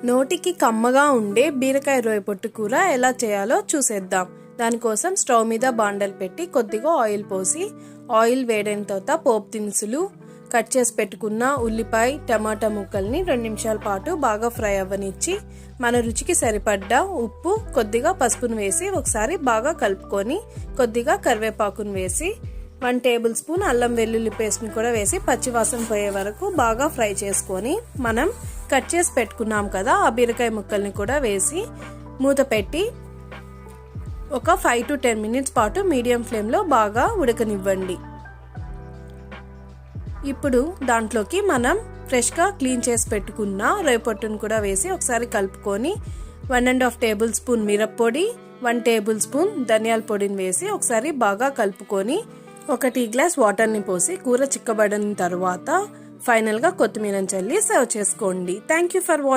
నోటికి కమ్మగా ఉండే బీరకాయ రొయ్యపొట్టు కూర ఎలా చేయాలో చూసేద్దాం. దానికోసం స్టవ్ మీద బాండలు పెట్టి కొద్దిగా ఆయిల్ పోసి ఆయిల్ వేడైన తర్వాత పోపు దినుసులు, కట్ చేసి పెట్టుకున్న ఉల్లిపాయ, టమాటా ముక్కల్ని 2 నిమిషాల పాటు బాగా ఫ్రై అవ్వనిచ్చి మన రుచికి సరిపడ్డ ఉప్పు, కొద్దిగా పసుపును వేసి ఒకసారి బాగా కలుపుకొని కొద్దిగా కరివేపాకును వేసి 1 టేబుల్ స్పూన్ అల్లం వెల్లుల్లి పేస్ట్ని కూడా వేసి పచ్చివాసన పోయే వరకు బాగా ఫ్రై చేసుకొని మనం కట్ చేసి పెట్టుకున్నాం కదా ఆ బీరకాయ ముక్కల్ని కూడా వేసి మూత పెట్టి ఒక 5 to 10 మినిట్స్ పాటు మీడియం ఫ్లేమ్లో బాగా ఉడకనివ్వండి. ఇప్పుడు దాంట్లోకి మనం ఫ్రెష్గా క్లీన్ చేసి పెట్టుకున్న రొయ్యపొట్టును కూడా వేసి ఒకసారి కలుపుకొని 1.5 టేబుల్ స్పూన్ మిరప్పొడి, 1 టేబుల్ స్పూన్ ధనియాల పొడిని వేసి ఒకసారి బాగా కలుపుకొని 1 టీ గ్లాస్ వాటర్ని పోసి కూర చిక్కబడిన తర్వాత ఫైనల్గా కొత్తిమీరని చల్లి సర్వ్ చేసుకోండి. Thank you for watching.